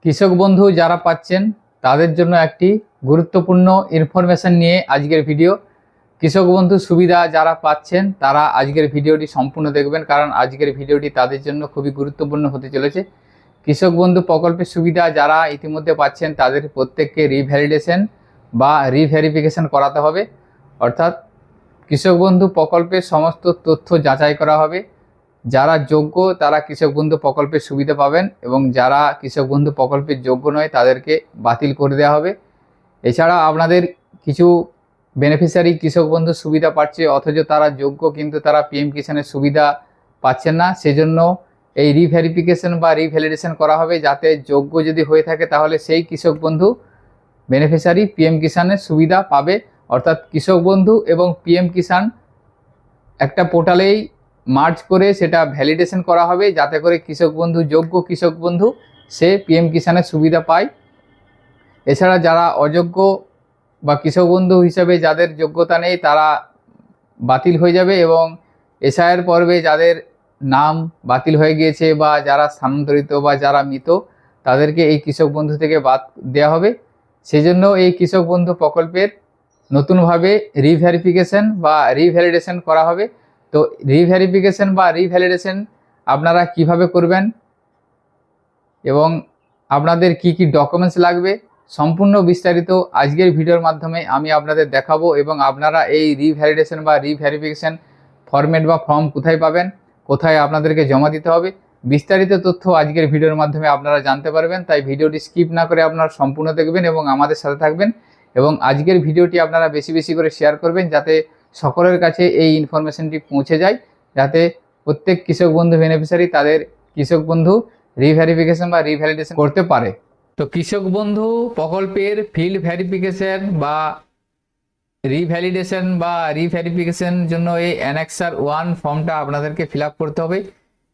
কৃষক বন্ধু যারা পাচ্ছেন তাদের জন্য একটি গুরুত্বপূর্ণ ইনফরমেশন নিয়ে আজকের ভিডিও। কৃষক বন্ধু সুবিধা যারা পাচ্ছেন তারা আজকের ভিডিওটি সম্পূর্ণ দেখবেন, কারণ আজকের ভিডিওটি তাদের জন্য খুবই গুরুত্বপূর্ণ হতে চলেছে। কৃষক বন্ধু প্রকল্পের সুবিধা যারা ইতিমধ্যে পাচ্ছেন তাদের প্রত্যেককে রিভ্যালিডেশন বা রিভেরিফিকেশন করাতে হবে, অর্থাৎ কৃষক বন্ধু প্রকল্পের সমস্ত তথ্য যাচাই করা হবে। যারা যোগ্য তারা কৃষক বন্ধু প্রকল্পের সুবিধা পাবেন এবং যারা কৃষক বন্ধু প্রকল্পের যোগ্য নয় তাদেরকে বাতিল করে দেওয়া হবে। এছাড়া আপনাদের কিছু বেনিফিশিয়ারি কৃষক বন্ধু সুবিধা পাচ্ছে অথচ তারা যোগ্য কিন্তু তারা পিএম কিষাণের সুবিধা পাচ্ছেন না, সেজন্য এই রিভেরিফিকেশন বা রিভ্যালিডেশন করা হবে, যাতে যোগ্য যদি হয়ে থাকে তাহলে সেই কৃষক বন্ধু বেনিফিশিয়ারি পিএম কিষাণের সুবিধা পাবে। অর্থাৎ কৃষক বন্ধু এবং পিএম কিষাণ একটা পোর্টালেই মার্জ করে সেটা ভ্যালিডেশন করা হবে, যাতে করে কৃষক বন্ধু যোগ্য কৃষক বন্ধু সে পিএম কিষাণের সুবিধা পায়। এছাড়া যারা অযোগ্য বা কৃষক বন্ধু হিসেবে যাদের যোগ্যতা নেই তারা বাতিল হয়ে যাবে এবং এসআইআর পর্বে যাদের নাম বাতিল হয়ে গিয়েছে বা যারা স্থানান্তরিত বা যারা মৃত তাদেরকে এই কৃষক বন্ধু থেকে বাদ দেওয়া হবে। সেজন্য এই কৃষক বন্ধু প্রকল্পের নতুনভাবে রিভেরিফিকেশন বা রিভ্যালিডেশন করা হবে। তো রিভেরিফিকেশন বা রিভ্যালিডেশন আপনারা কিভাবে করবেন এবং আপনাদের কি কি ডকুমেন্টস লাগবে সম্পূর্ণ বিস্তারিত আজকের ভিডিওর মাধ্যমে আমি আপনাদের দেখাবো, এবং আপনারা এই রিভ্যালিডেশন বা রিভেরিফিকেশন ফরম্যাট বা ফর্ম কোথায় পাবেন, কোথায় আপনাদেরকে জমা দিতে হবে, বিস্তারিত তথ্য আজকের ভিডিওর মাধ্যমে আপনারা জানতে পারবেন। তাই ভিডিওটি স্কিপ না করে আপনারা সম্পূর্ণ দেখবেন এবং আমাদের সাথে থাকবেন, এবং আজকের ভিডিওটি আপনারা বেশি বেশি করে শেয়ার করবেন যাতে সকলের কাছে এই ইনফরমেশনটি পৌঁছে যায়, যাতে প্রত্যেক কৃষক বন্ধু বেনিফিশিয়ারি তাদের কৃষক বন্ধু রিভেরিফিকেশন বা রিভ্যালিডেশন করতে পারে। তো কৃষক বন্ধু প্রকল্পের ফিল্ড ভেরিফিকেশন বা রিভ্যালিডেশন বা রিভেরিফিকেশন জন্য এই অ্যানেক্সার 1 ফর্মটা আপনাদেরকে ফিল আপ করতে হবে।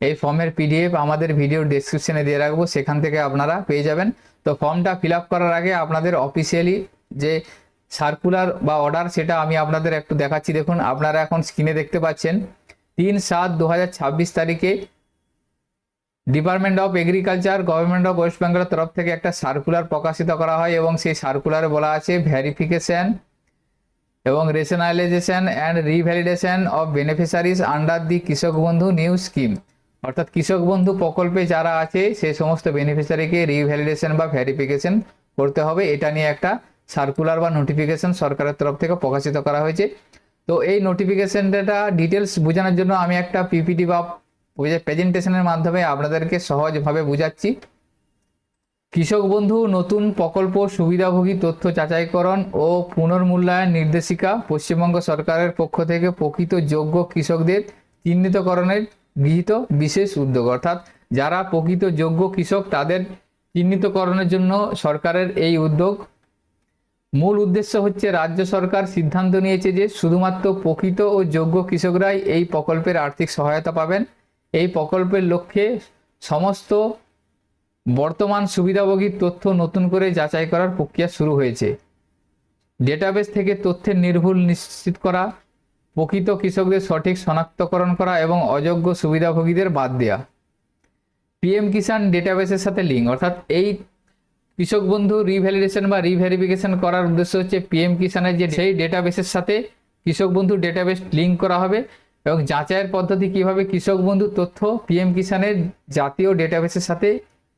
এই ফর্মের পিডিএফ আমাদের ভিডিও ডেসক্রিপশনে দিয়ে রাখবো, সেখান থেকে আপনারা পেয়ে যাবেন। তো ফর্মটা ফিল আপ করার আগে আপনাদের অফিসিয়ালি যে সার্কুলার বা অর্ডার সেটা আমি আপনাদের একটু দেখাচ্ছি। দেখুন, আপনারা এখন স্ক্রিনে দেখতে পাচ্ছেন 3/7/2026 তারিখে department of agriculture government of West বেঙ্গলের তরফ থেকে একটা সার্কুলার প্রকাশিত করা হয় এবং সেই সার্কুলারে বলা আছে ভেরিফিকেশন এবং rationalisation and revalidation of beneficiaries under the কৃষক বন্ধু নিউ স্কিম। অর্থাৎ কৃষক বন্ধু প্রকল্পে যারা আছে সেই সমস্ত বেনিফিশিয়ারিকে রিভ্যালিডেশন বা ভেরিফিকেশন করতে হবে, এটা নিয়ে একটা সার্কুলার বা নোটিফিকেশন সরকারের তরফ থেকে প্রকাশিত করা হয়েছে। তো এই নোটিফিকেশনটা ডিটেলস বোঝানোর জন্য আমি একটা পিপিটি বা প্রেজেন্টেশনের মাধ্যমে আপনাদেরকে সহজভাবে বোঝাচ্ছি। কৃষক বন্ধু নতুন প্রকল্প সুবিধাভোগী তথ্য যাচাইকরণ ও পুনর্মূল্যায়ন নির্দেশিকা পশ্চিমবঙ্গ সরকারের পক্ষ থেকে প্রকৃত যোগ্য কৃষকদের চিহ্নিতকরণের গৃহীত বিশেষ উদ্যোগ। অর্থাৎ যারা প্রকৃত যোগ্য কৃষক তাদের চিহ্নিতকরণের জন্য সরকারের এই উদ্যোগ। মূল উদ্দেশ্য হচ্ছে রাজ্য সরকার সিদ্ধান্ত নিয়েছে যে শুধুমাত্র প্রকৃত ও যোগ্য কৃষকরাই এই প্রকল্পের আর্থিক সহায়তা পাবেন। এই প্রকল্পের লক্ষ্যে সমস্ত বর্তমান সুবিধাভোগীর তথ্য নতুন করে যাচাই করার প্রক্রিয়া শুরু হয়েছে। ডেটাবেস থেকে তথ্যের নির্ভুল নিশ্চিত করা, প্রকৃত কৃষকদের সঠিক শনাক্তকরণ করা এবং অযোগ্য সুবিধাভোগীদের বাদ দেওয়া। পিএম কিষাণ ডেটাবেসের সাথে লিঙ্ক, অর্থাৎ এই কৃষক বন্ধু রিভ্যালিডেশন বা রিভেরিফিকেশন করার উদ্দেশ্য হচ্ছে পিএম কিষাণের যে সেই ডেটাবেসের সাথে কৃষক বন্ধু ডেটাবেস লিঙ্ক করা হবে এবং যাচাইয়ের পদ্ধতি কিভাবে কৃষক বন্ধু তথ্য পিএম কিষাণের জাতীয় ডেটাবেসের সাথে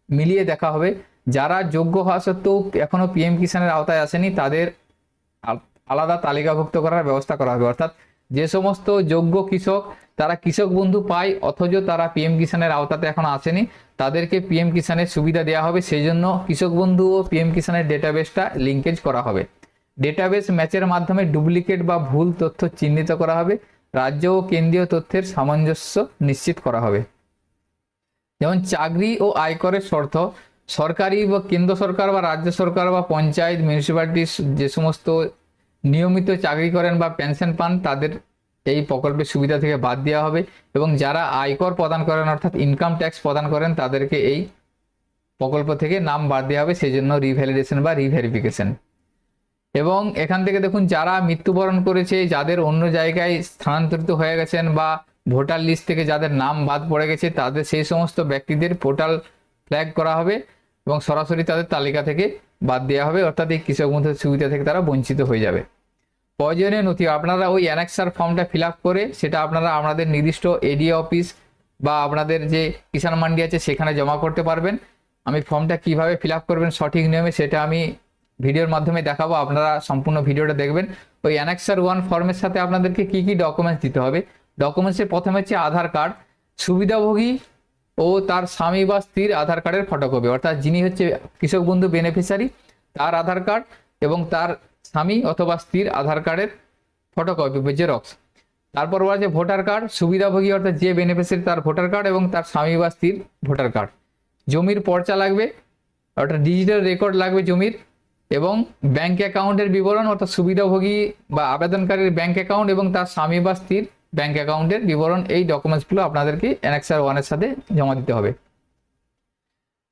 মিলিয়ে দেখা হবে। যারা যোগ্য হওয়া সত্ত্বেও এখনো পিএম কিষাণের আওতায় আসেনি তাদের আলাদা তালিকাভুক্ত করার ব্যবস্থা করা হবে। অর্থাৎ যে সমস্ত যোগ্য কৃষক তারা কৃষক বন্ধু পায় অথচ তারা পিএম কিষাণের আওতাতে এখনো আসেনি তাদেরকে পিএম কিষাণের সুবিধা দেওয়া হবে, সেই জন্য কৃষক বন্ধু ও পিএম কিষাণের ডেটাবেসটা লিঙ্কেজ করা হবে। ডেটাবেস ম্যাচের মাধ্যমে ডুপ্লিকেট বা ভুল তথ্য চিহ্নিত করা হবে। রাজ্য ও কেন্দ্রীয় তথ্যের সামঞ্জস্য নিশ্চিত করা হবে। যেমন চাকরি ও আয়করের শর্ত, সরকারি বা কেন্দ্র সরকার বা রাজ্য সরকার বা পঞ্চায়েত মিউনিসিপ্যালিটি যে সমস্ত নিয়মিত চাকরি করেন বা পেনশন পান তাদের এই প্রকল্পের সুবিধা থেকে বাদ দেওয়া হবে, এবং যারা আয়কর প্রদান করেন অর্থাৎ ইনকাম ট্যাক্স প্রদান করেন তাদেরকে এই প্রকল্প থেকে নাম বাদ দেওয়া হবে, সেই জন্য রিভ্যালিডেশন বা রিভেরিফিকেশন। এবং এখান থেকে দেখুন যারা মৃত্যুবরণ করেছে, যাদের অন্য জায়গায় স্থানান্তরিত হয়ে গেছেন বা ভোটার লিস্ট থেকে যাদের নাম বাদ পড়ে গেছে তাদের সেই সমস্ত ব্যক্তিদের পোর্টাল ফ্ল্যাগ করা হবে। এবং সরাসরি তাদের তালিকা থেকে বাদ দেওয়া হবে, অর্থাৎ এই কৃষক বন্ধুর সুবিধা থেকে তারা বঞ্চিত হয়ে যাবে। প্রয়োজনীয় নথি আপনারা ওই অ্যানেক্সার ফর্মটা ফিল আপ করে সেটা আপনারা আমাদের নির্দিষ্ট এডিএ অফিস বা আপনাদের যে কিষাণ মান্ডি আছে সেখানে জমা করতে পারবেন। আমি ফর্মটা কিভাবে ফিল আপ করবেন সঠিক নিয়মে সেটা আমি ভিডিওর মাধ্যমে দেখাবো, আপনারা সম্পূর্ণ ভিডিওটা দেখবেন। ওই অ্যানেক্সার 1 ফর্মের সাথে আপনাদেরকে কি কি ডকুমেন্টস দিতে হবে। ডকুমেন্টসের প্রথমে হচ্ছে আধার কার্ড, সুবিধাভোগী ও তার স্বামী বা স্ত্রীর আধার কার্ডের ফটোকপি, অর্থাৎ যিনি হচ্ছে কৃষক বন্ধু বেনিফিশিয়ারি তার আধার কার্ড এবং তার স্বামী অথবা স্ত্রীর আধার কার্ডের ফটোকপি বা জেরক্স। তারপর আছে ভোটার কার্ড, সুবিধাভোগী অর্থাৎ যে বেনিফিশিয়ারি তার ভোটার কার্ড এবং তার স্বামী বা স্ত্রীর ভোটার কার্ড। জমির পর্চা লাগবে, অর্থাৎ ডিজিটাল রেকর্ড লাগবে জমির, এবং ব্যাংক অ্যাকাউন্টের বিবরণ অর্থাৎ সুবিধাভোগী বা আবেদনকারীর ব্যাংক অ্যাকাউন্ট এবং তার স্বামী বা স্ত্রীর ব্যাংক অ্যাকাউন্টের বিবরণ। এই ডকুমেন্টসগুলো আপনাদেরকে অ্যানেক্সার 1 এর সাথে জমা দিতে হবে।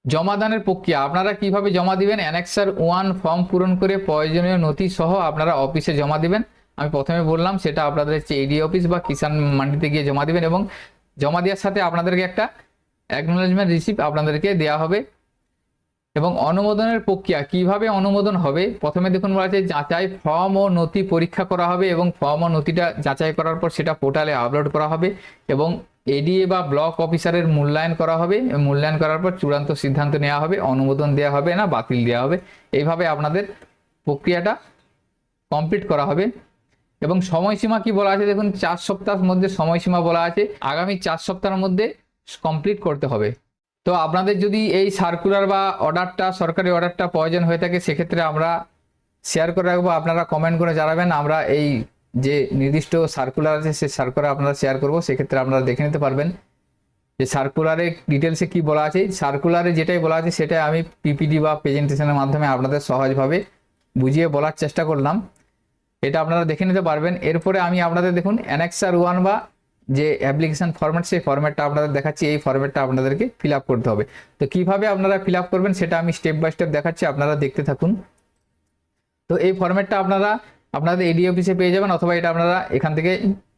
জমাদানের প্রক্রিয়া আপনারা কিভাবে জমা দিবেন। অ্যানেক্সার 1 ফর্ম পূরণ করে প্রয়োজনীয় নথি সহ আপনারা অফিসে জমা দিবেন। আমি প্রথমে বললাম সেটা আপনাদের হচ্ছে এডি অফিস বা কিষাণ মান্ডিতে গিয়ে জমা দিবেন, এবং জমা দেওয়ার সাথে আপনাদেরকে একটা অ্যাকনোলেজমেন্ট রিসিপ্ট আপনাদেরকে দেওয়া হবে। এবং অনুমোদনের প্রক্রিয়া কিভাবে অনুমোদন হবে, প্রথমে দেখুন বলা আছে যাচাই ফর্ম ও নথি পরীক্ষা করা হবে এবং ফর্ম ও নথিটা যাচাই করার পর সেটা পোর্টালে আপলোড করা হবে এবং এডিএ বা ব্লক অফিসারের মূল্যায়ন করা হবে। মূল্যায়ন করার পর চূড়ান্ত সিদ্ধান্ত নেওয়া হবে, অনুমোদন দেওয়া হবে না বাতিল দেওয়া হবে। এইভাবে আপনাদের প্রক্রিয়াটা কমপ্লিট করা হবে। এবং সময়সীমা কি বলা আছে দেখুন, 4 সপ্তাহের মধ্যে সময়সীমা বলা আছে, আগামী 4 সপ্তাহের মধ্যে কমপ্লিট করতে হবে। তো আপনাদের যদি এই সার্কুলার বা অর্ডারটা সরকারি অর্ডারটা প্রয়োজন হয়ে থাকে সেক্ষেত্রে আমরা শেয়ার করে রাখবো, আপনারা কমেন্ট করে জানাবেন। আমরা এই যে নির্দিষ্ট সার্কুলার আছে সেই সার্কুলার আপনারা শেয়ার করবো, সেক্ষেত্রে আপনারা দেখে নিতে পারবেন যে সার্কুলারে ডিটেলসে কি বলা আছে। সার্কুলারে যেটাই বলা আছে সেটাই আমি পিপিটি বা প্রেজেন্টেশনের মাধ্যমে আপনাদের সহজভাবে বুঝিয়ে বলার চেষ্টা করলাম, এটা আপনারা দেখে নিতে পারবেন। এরপরে আমি আপনাদের দেখুন অ্যানেক্সার 1 বা যে অ্যাপ্লিকেশন ফরম্যাট সেই ফরম্যাটটা আপনাদের দেখাচ্ছি, এই ফরম্যাটটা আপনাদেরকে ফিল আপ করতে হবে। তো কিভাবে আপনারা ফিল আপ করবেন সেটা আমি স্টেপ বাই স্টেপ দেখাচ্ছি, আপনারা দেখতে থাকুন। তো এই ফরম্যাটটা আপনারা আপনাদের এডি অফিসে পেয়ে যাবেন, অথবা এটা আপনারা এখান থেকে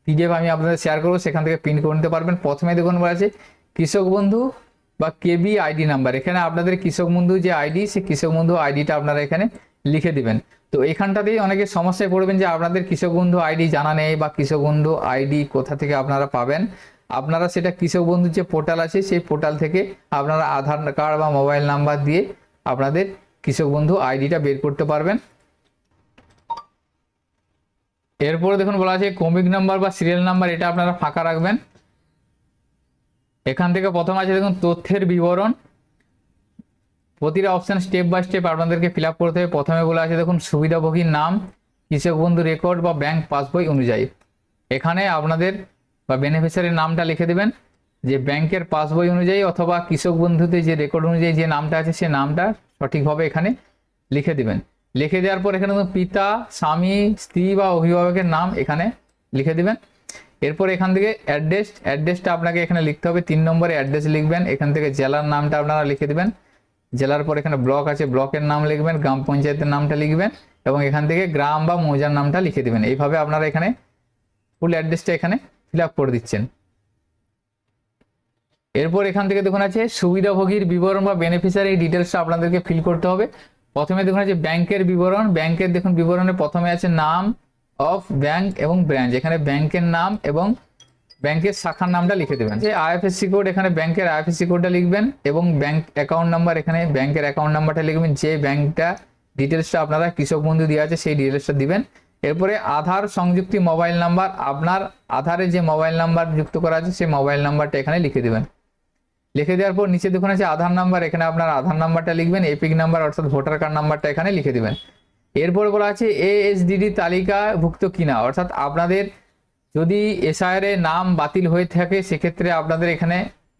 পিডিএফ আমি আপনাদের শেয়ার করবো সেখান থেকে প্রিন্ট করে নিতে পারবেন। প্রথমে দেখুন বলা আছে কৃষক বন্ধু বা কেবি আইডি নাম্বার, এখানে আপনাদের কৃষক বন্ধু যে আইডি সেই কৃষক বন্ধু আইডিটা আপনারা এখানে লিখে দিবেন। তো এখানটাতেই অনেকে সমস্যায় পড়বেন যে আপনাদের কৃষক বন্ধু আইডি জানা নেই বা কৃষক বন্ধু আইডি কোথা থেকে আপনারা পাবেন। আপনারা সেটা কৃষক বন্ধুর যে পোর্টাল আছে সেই পোর্টাল থেকে আপনারা আধার কার্ড বা মোবাইল নাম্বার দিয়ে আপনাদের কৃষক বন্ধু আইডিটা বের করতে পারবেন। এরপরে দেখুন বলা আছে ক্রমিক নাম্বার বা সিরিয়াল নাম্বার, এটা আপনারা ফাঁকা রাখবেন। এখান থেকে প্রথম আছে দেখুন তথ্যের বিবরণ, প্রতিটা অপশন স্টেপ বাই স্টেপ আপনাদেরকে ফিল আপ করতে হবে। প্রথমে বলা আছে দেখুন সুবিধাভোগীর নাম কৃষক বন্ধু রেকর্ড বা ব্যাংক পাসবই অনুযায়ী, এখানে আপনাদের বা বেনিফিশিয়ারির নামটা লিখে দেবেন যে ব্যাংকের পাসবই অনুযায়ী অথবা কৃষক বন্ধুতে যে রেকর্ড অনুযায়ী যে নামটা আছে সেই নামটা সঠিকভাবে এখানে লিখে দিবেন। লিখে দেওয়ার পর এখানে পিতা স্বামী স্ত্রী বা অভিভাবকের নাম এখানে লিখে দিবেন। এরপর এখান থেকে অ্যাড্রেসটা আপনাকে এখানে লিখতে হবে, 3 নম্বরে অ্যাড্রেস লিখবেন। এখান থেকে জেলার নামটা আপনারা লিখে দিবেন, জেলার পর এখানে ব্লক আছে ব্লকের নাম লিখবেন, গ্রাম পঞ্চায়েতের নামটা লিখবেন এবং এখান থেকে গ্রাম বা মৌজার নামটা লিখে দিবেন। এইভাবে আপনারা এখানে ফুল অ্যাড্রেসটা এখানে ফিল আপ করে দিচ্ছেন। এরপর এখান থেকে দেখুন আছে সুবিধাভোগীর বিবরণ বা বেনিফিশিয়ারি ডিটেলসটা আপনাদেরকে ফিল করতে হবে। প্রথমে দেখুন আছে ব্যাংকের বিবরণ, ব্যাংকের দেখুন বিবরণে প্রথমে আছে নাম অফ ব্যাংক এবং ব্রাঞ্চ, এখানে ব্যাংকের নাম এবং ব্যাংকের শাখার নামটা লিখে দেবেন। যে আইএফএসসি কোড এখানে ব্যাংকের আইএফএসসি কোডটা লিখবেন এবং ব্যাংক অ্যাকাউন্ট নাম্বার এখানে ব্যাংকের অ্যাকাউন্ট নাম্বারটা লিখবেন, যে ব্যাংকটা ডিটেলসটা আপনারা কৃষক বন্ধু দেওয়া আছে সেই ডিটেলসটা দিবেন। এরপরে আধার সংযুক্তি মোবাইল নাম্বার, আপনার আধারে যে মোবাইল নাম্বার যুক্ত করা আছে সেই মোবাইল নাম্বারটা এখানে লিখে দেবেন। লিখে দেওয়ার পর নিচে দেখুন আছে আধার নাম্বার, এখানে আপনার আধার নাম্বারটা লিখবেন, এপিক নাম্বার অর্থাৎ ভোটার কার্ড নাম্বারটা এখানে লিখে দিবেন। এরপর বলা আছে এএসডিডি তালিকাভুক্ত কিনা, অর্থাৎ আপনাদের যদি এসআইআর এ নাম বাতিল হয়ে থাকে সেক্ষেত্রে আপনাদের এখানে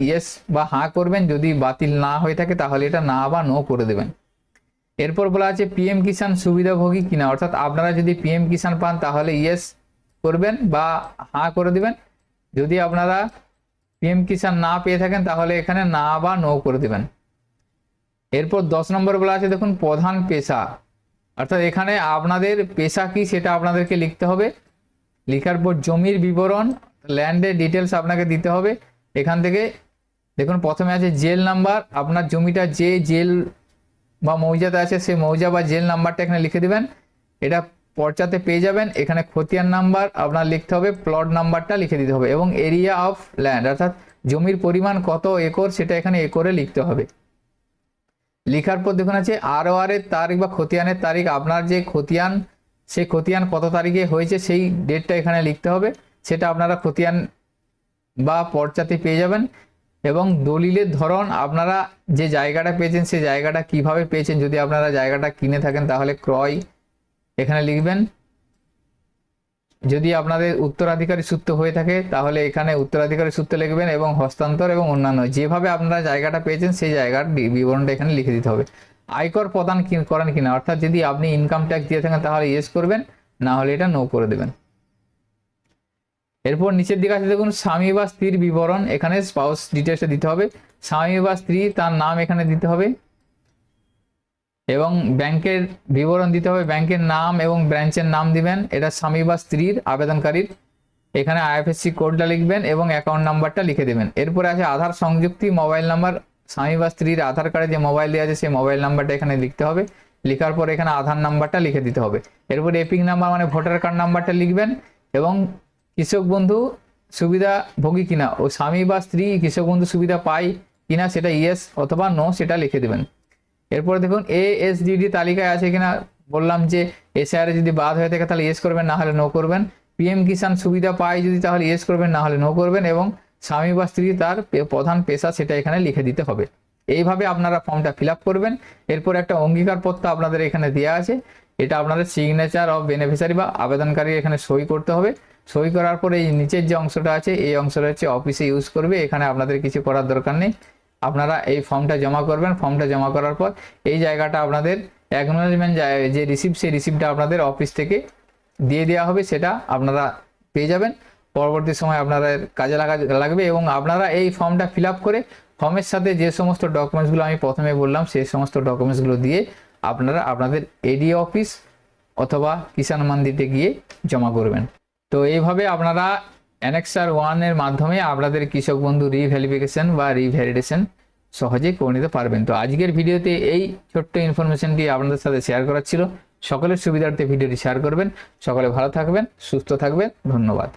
ইয়েস বা হাঁ করবেন, যদি বাতিল না হয়ে থাকে তাহলে এটা না বা নো করে দেবেন। এরপর বলা আছে পিএম কিষাণ সুবিধাভোগী কিনা, অর্থাৎ আপনারা যদি পিএম কিষাণ পান তাহলে ইয়েস করবেন বা হাঁ করে দিবেন, যদি আপনারা পিএম কিষাণ না পেয়ে থাকেন তাহলে এখানে না বা নো করে দিবেন। এরপর 10 নম্বর বলা আছে দেখুন প্রধান পেশা, অর্থাৎ এখানে আপনাদের পেশা কি সেটা আপনাদেরকে লিখতে হবে। লেখার পর জমির বিবরণ ল্যান্ডের ডিটেলস আপনাকে দিতে হবে। এখান থেকে দেখুন প্রথমে আছে জেল নাম্বার, আপনার জমিটা যে জেল বা মৌজাতে আছে সেই মৌজা বা জেল নাম্বারটা এখানে লিখে দিবেন। এটা পর্চাতে পেয়ে যাবেন। এখানে খতিয়ান নাম্বার আপনার লিখতে হবে, প্লট নাম্বারটা লিখে দিতে হবে এবং এরিয়া অফ ল্যান্ড অর্থাৎ জমির পরিমাণ কত একর সেটা এখানে একরে লিখতে হবে। লেখার পর দেখুন আছে ROR এর তারিখ বা খতিয়ানের তারিখ, আপনার যে খতিয়ান সেই খতিয়ান কত তারিখে হয়েছে সেই ডেটটা এখানে লিখতে হবে, সেটা আপনারা খতিয়ান বা পর্চাতে পেয়ে যাবেন। এবং দলিলের ধরন, আপনারা যে জায়গাটা পেয়েছেন সেই জায়গাটা কিভাবে পেয়েছেন, যদি আপনারা জায়গাটা কিনে থাকেন তাহলে ক্রয় এখানে লিখবেন, যদি আপনাদের উত্তরাধিকারী সূত্র হয়ে থাকে তাহলে এখানে উত্তরাধিকারী সূত্র লিখবেন এবং হস্তান্তর এবং অন্যান্য যেভাবে আপনারা জায়গাটা পেয়েছেন সেই জায়গার বিবরণটা এখানে লিখে দিতে হবে। আয়কর প্রদান করেন কিনা, অর্থাৎ যদি আপনি ইনকাম ট্যাক্স দিয়ে থাকেন তাহলে ইয়েস করবেন, না হলে এটা নো করে দেবেন। এরপর নিচের দিকে আছে দেখুন স্বামী বা স্ত্রীর বিবরণ, এখানে স্পাউস ডিটেলসটা দিতে হবে। স্বামী বা স্ত্রী তার নাম এখানে দিতে হবে এবং ব্যাংকের বিবরণ দিতে হবে, ব্যাংকের নাম এবং ব্রাঞ্চের নাম দিবেন, এটা স্বামী বা স্ত্রীর আবেদনকারীর। এখানে IFSC কোডটা লিখবেন এবং অ্যাকাউন্ট নাম্বারটা লিখে দেবেন। এরপরে আছে আধার সংযুক্তি, মোবাইল নাম্বার, স্বামী বা স্ত্রীর আধার কার্ডে যে মোবাইল দেওয়া আছে সেই মোবাইল নাম্বারটা এখানে লিখতে হবে, লেখার পর এখানে আধার নাম্বারটা লিখে দিতে হবে। এরপর এপিক নাম্বার মানে ভোটার কার্ড নাম্বারটা লিখবেন এবং কৃষক বন্ধু সুবিধাভোগী কিনা, ও স্বামী বা স্ত্রী কৃষক বন্ধু সুবিধা পায় কিনা সেটা ইয়েস অথবা নো সেটা লিখে দেবেন। এরপর দেখুন ASDD তালিকায় আছে কিনা, বললাম যে SIR যদি বাদ হয়ে থাকে তাহলে ইয়েস করবেন, না হলে নো করবেন। PM কিষাণ সুবিধা পায় যদি তাহলে ইয়েস করবেন, না হলে নো করবেন এবং স্বামী বা স্ত্রী তার প্রধান পেশা সেটা এখানে লিখে দিতে হবে। এইভাবে আপনারা ফর্মটা ফিল আপ করবেন। এরপর একটা অঙ্গীকারপত্র আপনাদের এখানে দেওয়া আছে, এটা আপনাদের সিগনেচার অফ বেনিফিশিয়ারি বা আবেদনকারী এখানে সই করতে হবে। সই করার পরে এই নিচের যে অংশটা আছে এই অংশটা হচ্ছে অফিসে ইউজ করবে, এখানে আপনাদের কিছু করার দরকার নেই। আপনারা এই ফর্মটা জমা করবেন, ফর্মটা জমা করার পর এই জায়গাটা আপনাদের অ্যাকনোলেজমেন্ট যে রিসিপ্ট সেই রিসিপ্টটা আপনাদের অফিস থেকে দিয়ে দেওয়া হবে, সেটা আপনারা পেয়ে যাবেন। পরবর্তী সময় আপনাদের কাজে লাগবে এবং আপনারা এই ফর্মটা ফিল আপ করে ফর্মের সাথে যে সমস্ত ডকুমেন্টসগুলো আমি প্রথমে বললাম সেই সমস্ত ডকুমেন্টসগুলো দিয়ে আপনারা আপনাদের AD অফিস অথবা কিষাণ মান্ডিতে গিয়ে জমা করবেন। তো এইভাবে আপনারা অ্যানেক্সার 1 এর মাধ্যমে আপনাদের কৃষক বন্ধু রিভ্যালিফিকেশন বা রিভ্যালিডেশন সহজে করে নিতে পারবেন। তো আজকের ভিডিওতে এই ছোট্ট ইনফরমেশনটি আপনাদের সাথে শেয়ার করার ছিল। সকলের সুবিধার্থে ভিডিওটি শেয়ার করবেন। সকলে ভালো থাকবেন, সুস্থ থাকবেন। ধন্যবাদ।